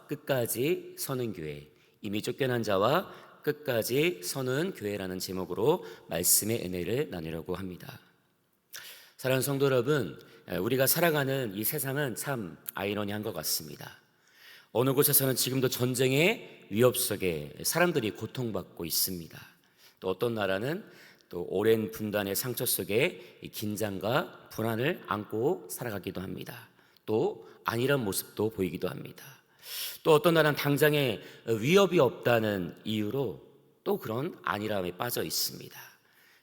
끝까지 서는 교회, 이미 쫓겨난 자와 끝까지 서는 교회라는 제목으로 말씀의 은혜를 나누려고 합니다. 사랑하는 성도 여러분, 우리가 살아가는 이 세상은 참 아이러니한 것 같습니다. 어느 곳에서는 지금도 전쟁의 위협 속에 사람들이 고통받고 있습니다. 또 어떤 나라는 또 오랜 분단의 상처 속에 긴장과 불안을 안고 살아가기도 합니다. 또 안일한 모습도 보이기도 합니다. 또 어떤 나라는 당장에 위협이 없다는 이유로 또 그런 안일함에 빠져 있습니다.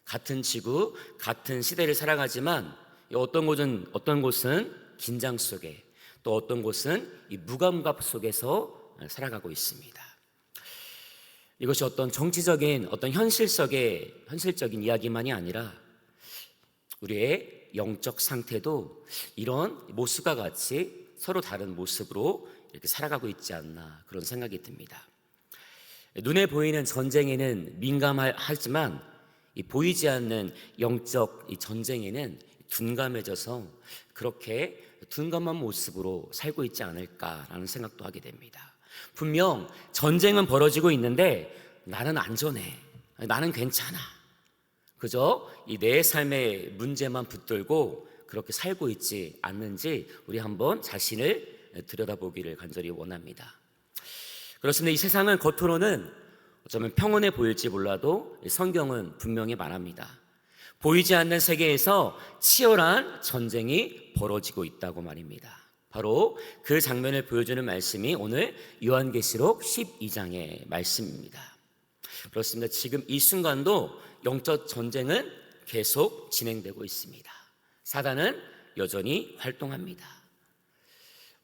같은 지구, 같은 시대를 살아가지만 어떤 곳은 긴장 속에, 또 어떤 곳은 이 무감각 속에서 살아가고 있습니다. 이것이 어떤 정치적인 어떤 현실적인 이야기만이 아니라 우리의 영적 상태도 이런 모습과 같이 서로 다른 모습으로 이렇게 살아가고 있지 않나, 그런 생각이 듭니다. 눈에 보이는 전쟁에는 민감하지만 이 보이지 않는 영적 이 전쟁에는 둔감해져서 그렇게 둔감한 모습으로 살고 있지 않을까라는 생각도 하게 됩니다. 분명 전쟁은 벌어지고 있는데 나는 안전해, 나는 괜찮아, 그저 이 내 삶의 문제만 붙들고 그렇게 살고 있지 않는지 우리 한번 자신을 들여다보기를 간절히 원합니다. 그렇습니다. 이 세상은 겉으로는 어쩌면 평온해 보일지 몰라도 성경은 분명히 말합니다. 보이지 않는 세계에서 치열한 전쟁이 벌어지고 있다고 말입니다. 바로 그 장면을 보여주는 말씀이 오늘 요한계시록 12장의 말씀입니다. 그렇습니다. 지금 이 순간도 영적 전쟁은 계속 진행되고 있습니다. 사단은 여전히 활동합니다.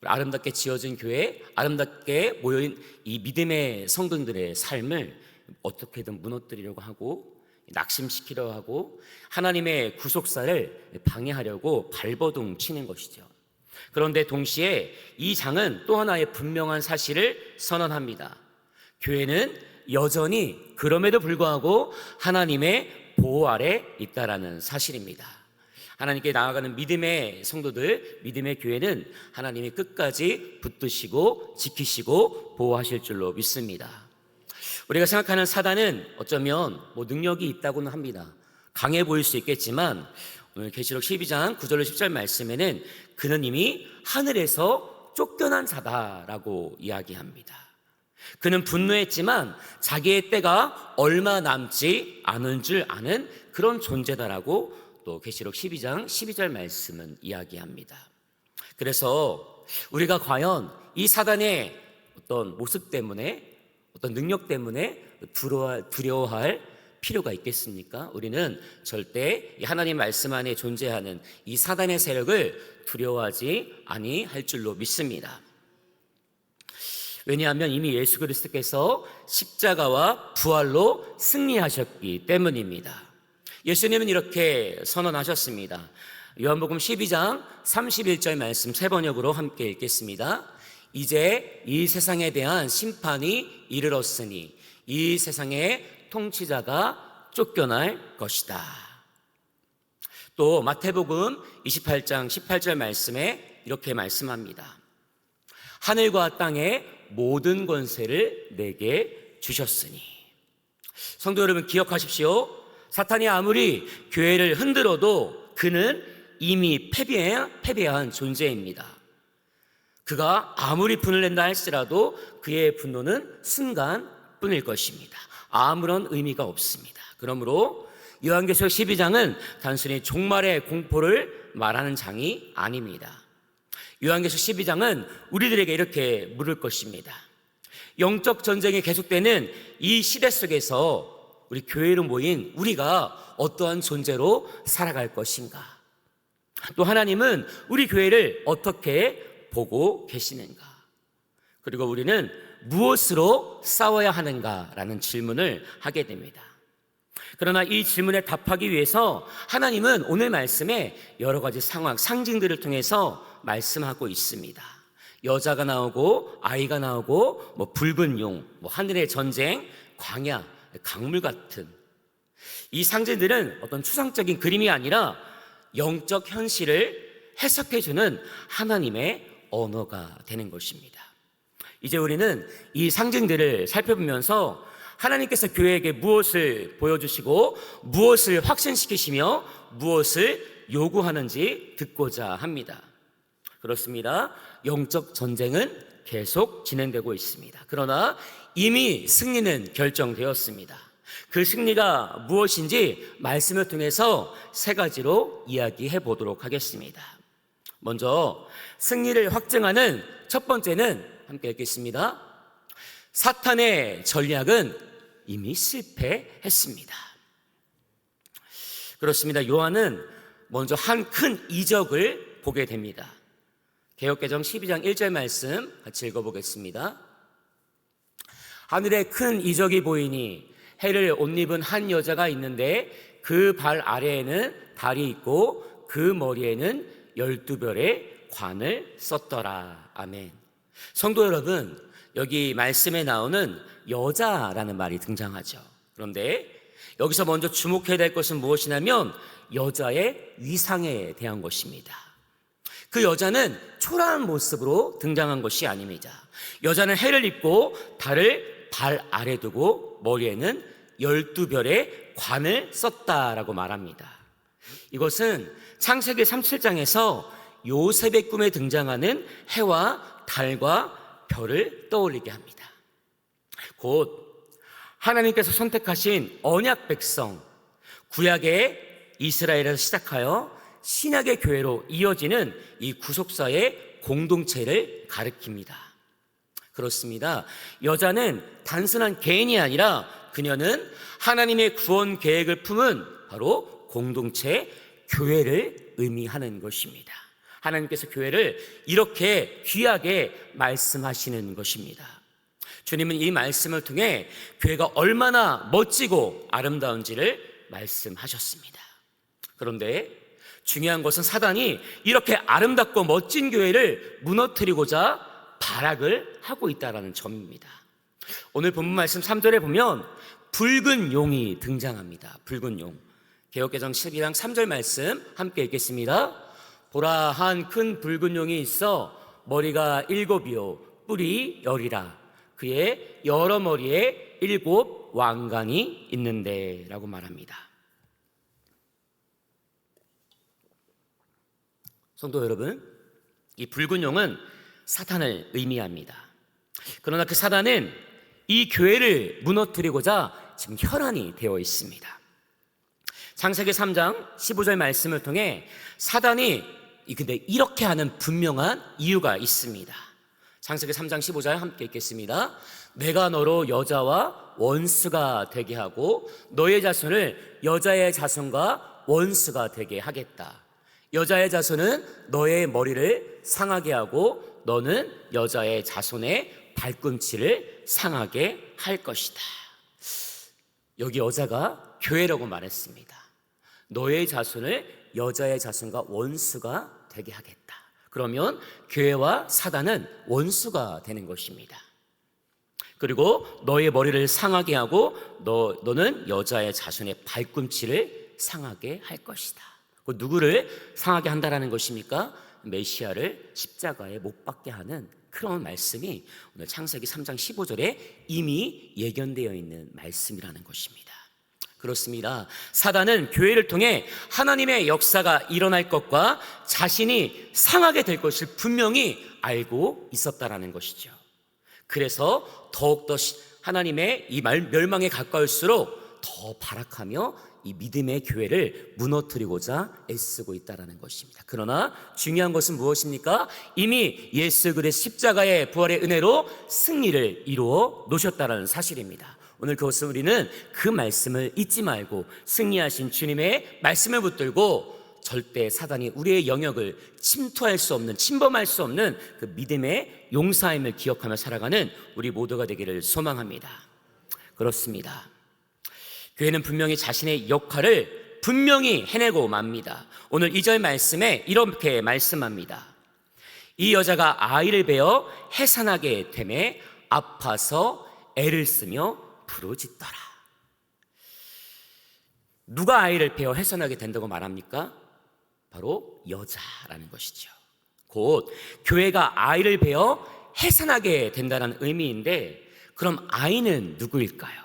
아름답게 지어진 교회, 아름답게 모여있는 이 믿음의 성도들의 삶을 어떻게든 무너뜨리려고 하고 낙심시키려고 하고 하나님의 구속사를 방해하려고 발버둥 치는 것이죠. 그런데 동시에 이 장은 또 하나의 분명한 사실을 선언합니다. 교회는 여전히 그럼에도 불구하고 하나님의 보호 아래 있다라는 사실입니다. 하나님께 나아가는 믿음의 성도들, 믿음의 교회는 하나님이 끝까지 붙드시고 지키시고 보호하실 줄로 믿습니다. 우리가 생각하는 사단은 어쩌면 능력이 있다고는 합니다. 강해 보일 수 있겠지만 오늘 계시록 12장 9절 10절 말씀에는 그는 이미 하늘에서 쫓겨난 자다라고 이야기합니다. 그는 분노했지만 자기의 때가 얼마 남지 않은 줄 아는 그런 존재다라고 또 계시록 12장 12절 말씀은 이야기합니다. 그래서 우리가 과연 이 사단의 어떤 모습 때문에, 어떤 능력 때문에 두려워할 필요가 있겠습니까? 우리는 절대 하나님 말씀 안에 존재하는 이 사단의 세력을 두려워하지 아니할 줄로 믿습니다. 왜냐하면 이미 예수 그리스도께서 십자가와 부활로 승리하셨기 때문입니다. 예수님은 이렇게 선언하셨습니다. 요한복음 12장 31절 말씀 세 번역으로 함께 읽겠습니다. 이제 이 세상에 대한 심판이 이르렀으니 이 세상의 통치자가 쫓겨날 것이다. 또 마태복음 28장 18절 말씀에 이렇게 말씀합니다. 하늘과 땅의 모든 권세를 내게 주셨으니. 성도 여러분, 기억하십시오. 사탄이 아무리 교회를 흔들어도 그는 이미 패배한 존재입니다. 그가 아무리 분을 낸다 할지라도 그의 분노는 순간뿐일 것입니다. 아무런 의미가 없습니다. 그러므로 요한계시록 12장은 단순히 종말의 공포를 말하는 장이 아닙니다. 요한계시록 12장은 우리들에게 이렇게 물을 것입니다. 영적 전쟁이 계속되는 이 시대 속에서 우리 교회로 모인 우리가 어떠한 존재로 살아갈 것인가? 또 하나님은 우리 교회를 어떻게 보고 계시는가? 그리고 우리는 무엇으로 싸워야 하는가라는 질문을 하게 됩니다. 그러나 이 질문에 답하기 위해서 하나님은 오늘 말씀에 여러 가지 상황, 상징들을 통해서 말씀하고 있습니다. 여자가 나오고 아이가 나오고 붉은 용, 하늘의 전쟁, 광야, 강물 같은 이 상징들은 어떤 추상적인 그림이 아니라 영적 현실을 해석해주는 하나님의 언어가 되는 것입니다. 이제 우리는 이 상징들을 살펴보면서 하나님께서 교회에게 무엇을 보여주시고 무엇을 확신시키시며 무엇을 요구하는지 듣고자 합니다. 그렇습니다. 영적 전쟁은 계속 진행되고 있습니다. 그러나 이미 승리는 결정되었습니다. 그 승리가 무엇인지 말씀을 통해서 세 가지로 이야기해 보도록 하겠습니다. 먼저 승리를 확증하는 첫 번째는 함께 읽겠습니다. 사탄의 전략은 이미 실패했습니다. 그렇습니다. 요한은 먼저 한 큰 이적을 보게 됩니다. 개역개정 12장 1절 말씀 같이 읽어보겠습니다. 하늘에 큰 이적이 보이니 해를 옷 입은 한 여자가 있는데 그 발 아래에는 달이 있고 그 머리에는 12별의 관을 썼더라. 아멘. 성도 여러분, 여기 말씀에 나오는 여자라는 말이 등장하죠. 그런데 여기서 먼저 주목해야 될 것은 무엇이냐면 여자의 위상에 대한 것입니다. 그 여자는 초라한 모습으로 등장한 것이 아닙니다. 여자는 해를 입고 달을 발 아래 두고 머리에는 12별의 관을 썼다라고 말합니다. 이것은 창세기 37장에서 요셉의 꿈에 등장하는 해와 달과 별을 떠올리게 합니다. 곧 하나님께서 선택하신 언약 백성, 구약의 이스라엘에서 시작하여 신약의 교회로 이어지는 이 구속사의 공동체를 가리킵니다. 그렇습니다. 여자는 단순한 개인이 아니라 그녀는 하나님의 구원 계획을 품은 바로 공동체, 교회를 의미하는 것입니다. 하나님께서 교회를 이렇게 귀하게 말씀하시는 것입니다. 주님은 이 말씀을 통해 교회가 얼마나 멋지고 아름다운지를 말씀하셨습니다. 그런데 중요한 것은 사단이 이렇게 아름답고 멋진 교회를 무너뜨리고자 발악을 하고 있다는 점입니다. 오늘 본문 말씀 3절에 보면 붉은 용이 등장합니다. 붉은 용. 개역개정 12장 3절 말씀 함께 읽겠습니다. 보라, 한 큰 붉은 용이 있어 머리가 7이요 뿔이 10이라. 그의 여러 머리에 7 왕관이 있는데 라고 말합니다. 성도 여러분, 이 붉은 용은 사탄을 의미합니다. 그러나 그 사단은 이 교회를 무너뜨리고자 지금 혈안이 되어 있습니다. 창세기 3장 15절 말씀을 통해 사단이 근데 이렇게 하는 분명한 이유가 있습니다. 창세기 3장 15절 함께 읽겠습니다. 내가 너로 여자와 원수가 되게 하고 너의 자손을 여자의 자손과 원수가 되게 하겠다. 여자의 자손은 너의 머리를 상하게 하고 너는 여자의 자손의 발꿈치를 상하게 할 것이다. 여기 여자가 교회라고 말했습니다. 너의 자손을 여자의 자손과 원수가 되게 하겠다. 그러면 교회와 사단은 원수가 되는 것입니다. 그리고 너의 머리를 상하게 하고 너는 여자의 자손의 발꿈치를 상하게 할 것이다. 누구를 상하게 한다라는 것입니까? 메시아를 십자가에 못 박게 하는 그런 말씀이 오늘 창세기 3장 15절에 이미 예견되어 있는 말씀이라는 것입니다. 그렇습니다. 사단은 교회를 통해 하나님의 역사가 일어날 것과 자신이 상하게 될 것을 분명히 알고 있었다라는 것이죠. 그래서 더욱더 하나님의 이 멸망에 가까울수록 더 발악하며 이 믿음의 교회를 무너뜨리고자 애쓰고 있다는 것입니다. 그러나 중요한 것은 무엇입니까? 이미 예수 그리스도 십자가의 부활의 은혜로 승리를 이루어 놓으셨다는 사실입니다. 오늘 그것을 우리는 그 말씀을 잊지 말고 승리하신 주님의 말씀을 붙들고 절대 사단이 우리의 영역을 침투할 수 없는, 침범할 수 없는 그 믿음의 용사임을 기억하며 살아가는 우리 모두가 되기를 소망합니다. 그렇습니다. 교회는 분명히 자신의 역할을 분명히 해내고 맙니다. 오늘 2절 말씀에 이렇게 말씀합니다. 이 여자가 아이를 베어 해산하게 되매 아파서 애를 쓰며 부르짖더라. 누가 아이를 베어 해산하게 된다고 말합니까? 바로 여자라는 것이죠. 곧 교회가 아이를 베어 해산하게 된다는 의미인데, 그럼 아이는 누구일까요?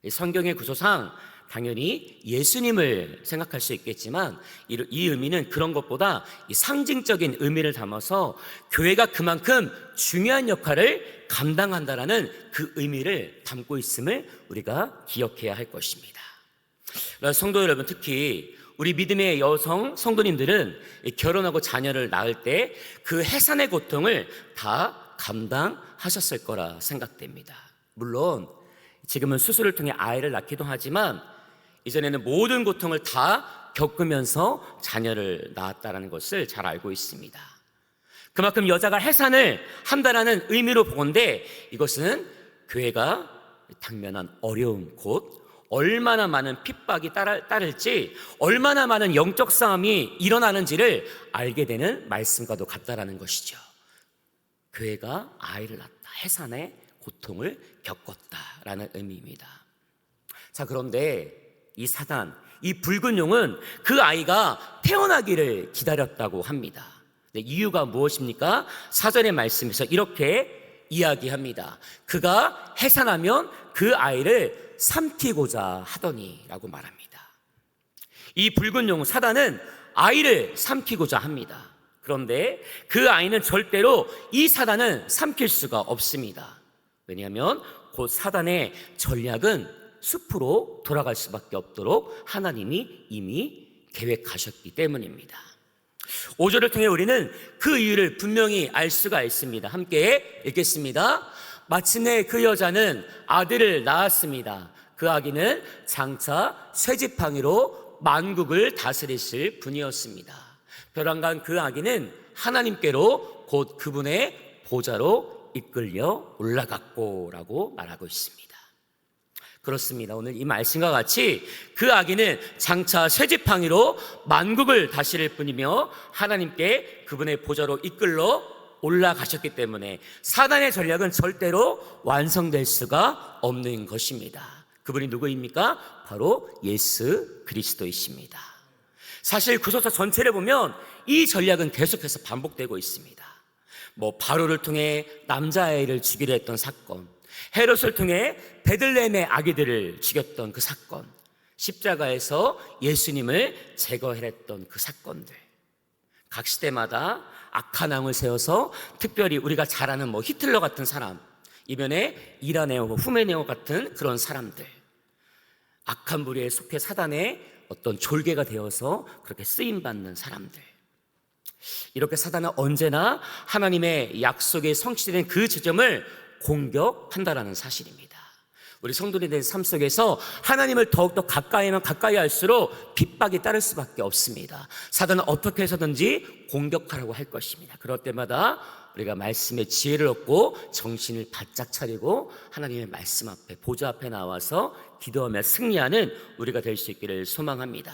성경의 구조상 당연히 예수님을 생각할 수 있겠지만, 이 의미는 그런 것보다 이 상징적인 의미를 담아서 교회가 그만큼 중요한 역할을 감당한다라는 그 의미를 담고 있음을 우리가 기억해야 할 것입니다. 성도 여러분, 특히 우리 믿음의 여성 성도님들은 결혼하고 자녀를 낳을 때 그 해산의 고통을 다 감당하셨을 거라 생각됩니다. 물론 지금은 수술을 통해 아이를 낳기도 하지만, 이전에는 모든 고통을 다 겪으면서 자녀를 낳았다는 것을 잘 알고 있습니다. 그만큼 여자가 해산을 한다라는 의미로 보건대, 이것은 교회가 당면한 어려움, 곧 얼마나 많은 핍박이 따를지, 얼마나 많은 영적 싸움이 일어나는지를 알게 되는 말씀과도 같다라는 것이죠. 교회가 아이를 낳았다, 해산의 고통을 겪었다라는 의미입니다. 자, 그런데 이 사단, 이 붉은 용은 그 아이가 태어나기를 기다렸다고 합니다. 이유가 무엇입니까? 사절의 말씀에서 이렇게 이야기합니다. 그가 해산하면 그 아이를 삼키고자 하더니 라고 말합니다. 이 붉은 용 사단은 아이를 삼키고자 합니다. 그런데 그 아이는 절대로 이 사단은 삼킬 수가 없습니다. 왜냐하면 곧 사단의 전략은 숲으로 돌아갈 수밖에 없도록 하나님이 이미 계획하셨기 때문입니다. 5절을 통해 우리는 그 이유를 분명히 알 수가 있습니다. 함께 읽겠습니다. 마침내 그 여자는 아들을 낳았습니다. 그 아기는 장차 쇠지팡이로 만국을 다스리실 분이었습니다. 벼랑간 그 아기는 하나님께로 곧 그분의 보좌로 이끌려 올라갔고 라고 말하고 있습니다. 그렇습니다. 오늘 이 말씀과 같이 그 아기는 장차 쇠지팡이로 만국을 다스릴 뿐이며 하나님께 그분의 보좌로 이끌러 올라가셨기 때문에 사단의 전략은 절대로 완성될 수가 없는 것입니다. 그분이 누구입니까? 바로 예수 그리스도이십니다. 사실 구속사 전체를 보면 이 전략은 계속해서 반복되고 있습니다. 바로를 통해 남자아이를 죽이려 했던 사건, 헤롯을 통해 베들레헴의 아기들을 죽였던 그 사건, 십자가에서 예수님을 제거했던 그 사건들, 각 시대마다 악한 왕을 세워서 특별히 우리가 잘 아는 히틀러 같은 사람, 이변에 이라네오, 후메네오 같은 그런 사람들, 악한 무리에 속해 사단의 어떤 졸개가 되어서 그렇게 쓰임받는 사람들, 이렇게 사단은 언제나 하나님의 약속이 성취된 그 지점을 공격한다라는 사실입니다. 우리 성도님의 삶 속에서 하나님을 더욱더 가까이면 가까이 할수록 핍박이 따를 수밖에 없습니다. 사단은 어떻게 해서든지 공격하라고 할 것입니다. 그럴 때마다 우리가 말씀의 지혜를 얻고 정신을 바짝 차리고 하나님의 말씀 앞에, 보좌 앞에 나와서 기도하며 승리하는 우리가 될 수 있기를 소망합니다.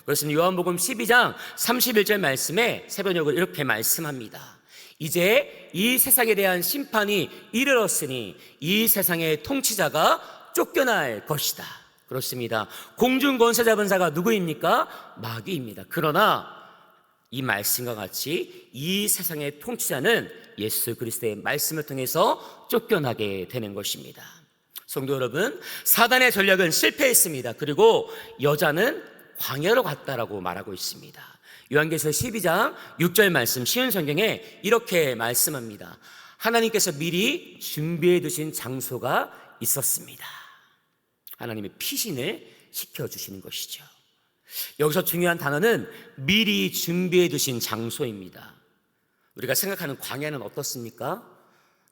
그렇습니다. 요한복음 12장 31절 말씀에 새번역을 이렇게 말씀합니다. 이제 이 세상에 대한 심판이 이르렀으니 이 세상의 통치자가 쫓겨날 것이다. 그렇습니다. 공중 권세 잡은 자가 누구입니까? 마귀입니다. 그러나 이 말씀과 같이 이 세상의 통치자는 예수 그리스도의 말씀을 통해서 쫓겨나게 되는 것입니다. 성도 여러분, 사단의 전략은 실패했습니다. 그리고 여자는 광야로 갔다라고 말하고 있습니다. 요한계시록 12장 6절 말씀, 쉬운 성경에 이렇게 말씀합니다. 하나님께서 미리 준비해 두신 장소가 있었습니다. 하나님의 피신을 시켜주시는 것이죠. 여기서 중요한 단어는 미리 준비해 두신 장소입니다. 우리가 생각하는 광야는 어떻습니까?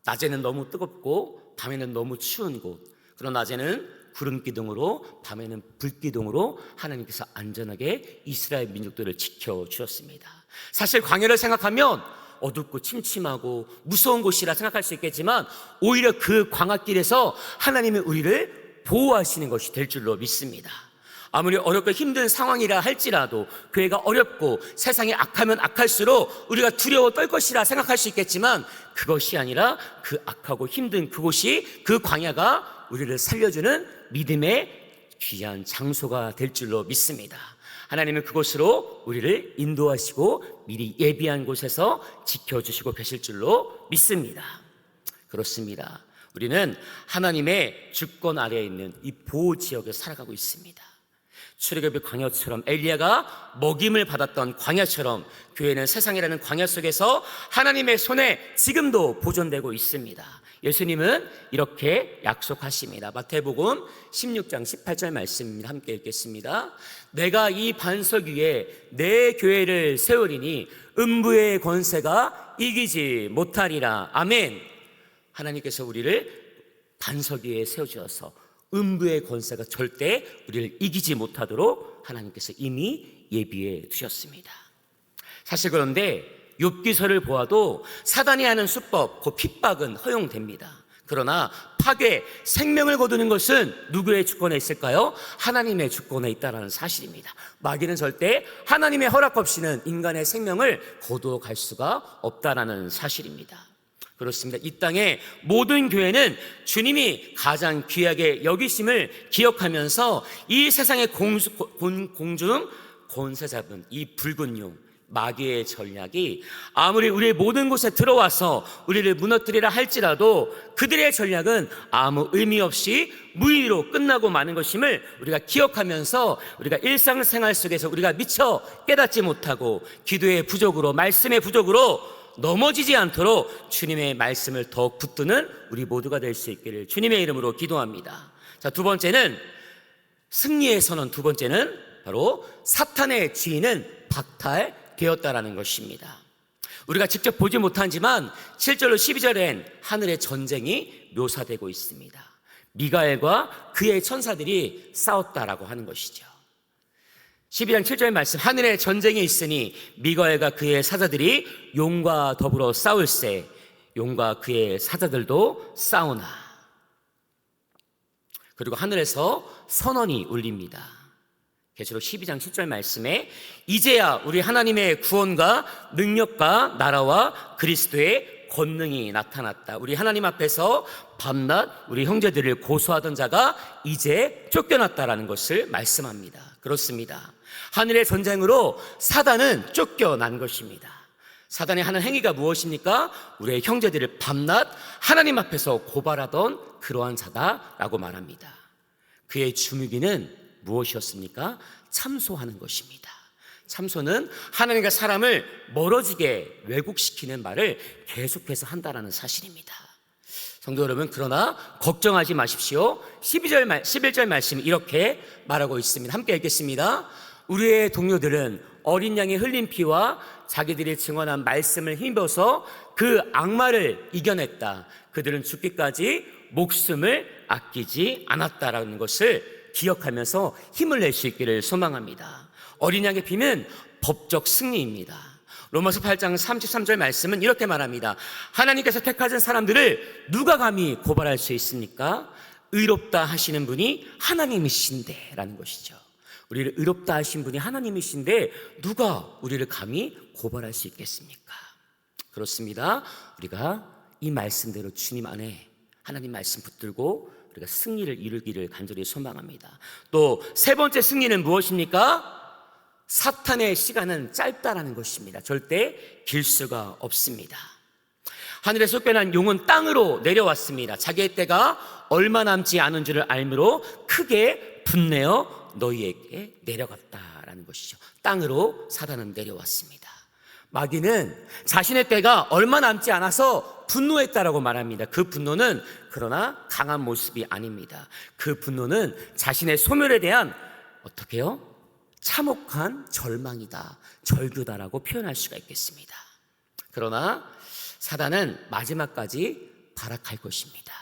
낮에는 너무 뜨겁고 밤에는 너무 추운 곳, 그런 낮에는 구름 기둥으로, 밤에는 불 기둥으로 하나님께서 안전하게 이스라엘 민족들을 지켜주셨습니다. 사실 광야를 생각하면 어둡고 침침하고 무서운 곳이라 생각할 수 있겠지만, 오히려 그 광야길에서 하나님이 우리를 보호하시는 것이 될 줄로 믿습니다. 아무리 어렵고 힘든 상황이라 할지라도, 교회가 어렵고 세상이 악하면 악할수록 우리가 두려워 떨 것이라 생각할 수 있겠지만, 그것이 아니라 그 악하고 힘든 그곳이, 그 광야가 우리를 살려주는 믿음의 귀한 장소가 될 줄로 믿습니다. 하나님은 그곳으로 우리를 인도하시고 미리 예비한 곳에서 지켜주시고 계실 줄로 믿습니다. 그렇습니다. 우리는 하나님의 주권 아래에 있는 이 보호 지역에 살아가고 있습니다. 출애굽의 광야처럼 엘리야가 먹임을 받았던 광야처럼 교회는 세상이라는 광야 속에서 하나님의 손에 지금도 보존되고 있습니다. 예수님은 이렇게 약속하십니다. 마태복음 16장 18절 말씀입니다. 함께 읽겠습니다. 내가 이 반석 위에 내 교회를 세우리니 음부의 권세가 이기지 못하리라. 아멘. 하나님께서 우리를 반석 위에 세워주셔서 음부의 권세가 절대 우리를 이기지 못하도록 하나님께서 이미 예비해 두셨습니다. 사실 그런데 욥기서를 보아도 사단이 하는 수법, 그 핍박은 허용됩니다. 그러나 파괴, 생명을 거두는 것은 누구의 주권에 있을까요? 하나님의 주권에 있다는 사실입니다. 마귀는 절대 하나님의 허락 없이는 인간의 생명을 거두어 갈 수가 없다는 사실입니다. 그렇습니다. 이 땅의 모든 교회는 주님이 가장 귀하게 여기심을 기억하면서 이 세상의 공중 권세 잡은 이 붉은 용, 마귀의 전략이 아무리 우리의 모든 곳에 들어와서 우리를 무너뜨리라 할지라도 그들의 전략은 아무 의미 없이 무의미로 끝나고 마는 것임을 우리가 기억하면서 우리가 일상생활 속에서 우리가 미처 깨닫지 못하고 기도의 부족으로, 말씀의 부족으로 넘어지지 않도록 주님의 말씀을 더욱 붙드는 우리 모두가 될 수 있기를 주님의 이름으로 기도합니다. 자, 두 번째는 승리의 선언. 두 번째는 바로 사탄의 지위는 박탈되었다라는 것입니다. 우리가 직접 보지 못하지만 7절로 12절엔 하늘의 전쟁이 묘사되고 있습니다. 미가엘과 그의 천사들이 싸웠다라고 하는 것이죠. 12장 7절 말씀, 하늘에 전쟁이 있으니 미가엘과 그의 사자들이 용과 더불어 싸울세, 용과 그의 사자들도 싸우나. 그리고 하늘에서 선언이 울립니다. 계시록 12장 10절 말씀에 이제야 우리 하나님의 구원과 능력과 나라와 그리스도의 권능이 나타났다. 우리 하나님 앞에서 밤낮 우리 형제들을 고소하던 자가 이제 쫓겨났다라는 것을 말씀합니다. 그렇습니다. 하늘의 전쟁으로 사단은 쫓겨난 것입니다. 사단이 하는 행위가 무엇입니까? 우리의 형제들을 밤낮 하나님 앞에서 고발하던 그러한 자다라고 말합니다. 그의 주무기는 무엇이었습니까? 참소하는 것입니다. 참소는 하나님과 사람을 멀어지게 왜곡시키는 말을 계속해서 한다는 사실입니다. 성도 여러분, 그러나 걱정하지 마십시오. 11절 말씀이 이렇게 말하고 있습니다. 함께 읽겠습니다. 우리의 동료들은 어린 양의 흘린 피와 자기들이 증언한 말씀을 힘입어서 그 악마를 이겨냈다. 그들은 죽기까지 목숨을 아끼지 않았다라는 것을 기억하면서 힘을 낼 수 있기를 소망합니다. 어린 양의 피는 법적 승리입니다. 로마서 8장 33절 말씀은 이렇게 말합니다. 하나님께서 택하신 사람들을 누가 감히 고발할 수 있습니까? 의롭다 하시는 분이 하나님이신데 라는 것이죠. 우리를 의롭다 하신 분이 하나님이신데 누가 우리를 감히 고발할 수 있겠습니까? 그렇습니다. 우리가 이 말씀대로 주님 안에 하나님 말씀 붙들고 우리가 승리를 이루기를 간절히 소망합니다. 또 세 번째 승리는 무엇입니까? 사탄의 시간은 짧다라는 것입니다. 절대 길 수가 없습니다. 하늘에 쫓겨난 용은 땅으로 내려왔습니다. 자기의 때가 얼마 남지 않은 줄을 알므로 크게 분내어 너희에게 내려갔다라는 것이죠. 땅으로 사단은 내려왔습니다. 마귀는 자신의 때가 얼마 남지 않아서 분노했다라고 말합니다. 그 분노는 그러나 강한 모습이 아닙니다. 그 분노는 자신의 소멸에 대한 어떻게 해요? 참혹한 절망이다, 절규다라고 표현할 수가 있겠습니다. 그러나 사단은 마지막까지 발악할 것입니다.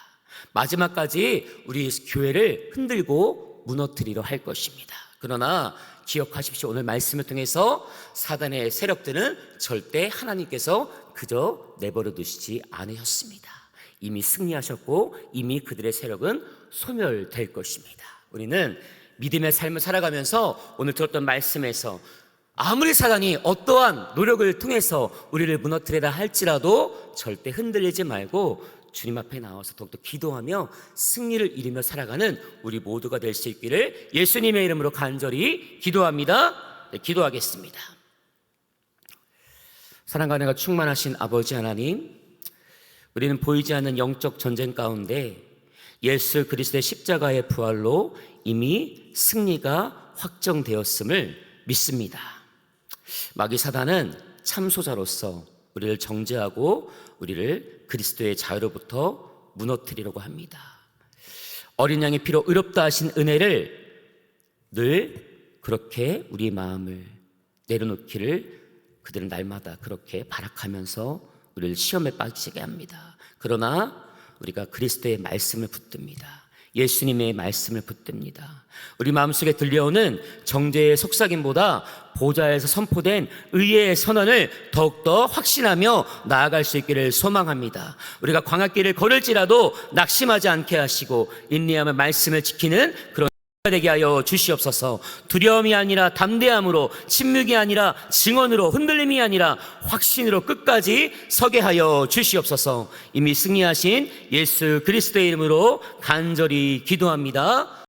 마지막까지 우리 교회를 흔들고 무너뜨리려 할 것입니다. 그러나 기억하십시오. 오늘 말씀을 통해서 사단의 세력들은 절대 하나님께서 그저 내버려 두시지 않으셨습니다. 이미 승리하셨고 이미 그들의 세력은 소멸될 것입니다. 우리는 믿음의 삶을 살아가면서 오늘 들었던 말씀에서 아무리 사단이 어떠한 노력을 통해서 우리를 무너뜨리라 할지라도 절대 흔들리지 말고 주님 앞에 나와서 더욱더 기도하며 승리를 이루며 살아가는 우리 모두가 될 수 있기를 예수님의 이름으로 간절히 기도합니다. 네, 기도하겠습니다. 사랑과 은혜가 충만하신 아버지 하나님, 우리는 보이지 않는 영적 전쟁 가운데 예수 그리스도의 십자가의 부활로 이미 승리가 확정되었음을 믿습니다. 마귀 사단은 참소자로서 우리를 정죄하고 우리를 그리스도의 자유로부터 무너뜨리려고 합니다. 어린 양의 피로 의롭다 하신 은혜를 늘 그렇게 우리 마음을 내려놓기를 그들은 날마다 그렇게 발악하면서 우리를 시험에 빠지게 합니다. 그러나 우리가 그리스도의 말씀을 붙듭니다. 예수님의 말씀을 붙듭니다. 우리 마음속에 들려오는 정죄의 속삭임보다 보좌에서 선포된 의의 선언을 더욱더 확신하며 나아갈 수 있기를 소망합니다. 우리가 광야길을 걸을지라도 낙심하지 않게 하시고 인내하며 말씀을 지키는 그런 되게 하여 주시옵소서. 두려움이 아니라 담대함으로, 침묵이 아니라 증언으로, 흔들림이 아니라 확신으로 끝까지 서게 하여 주시옵소서. 이미 승리하신 예수 그리스도의 이름으로 간절히 기도합니다.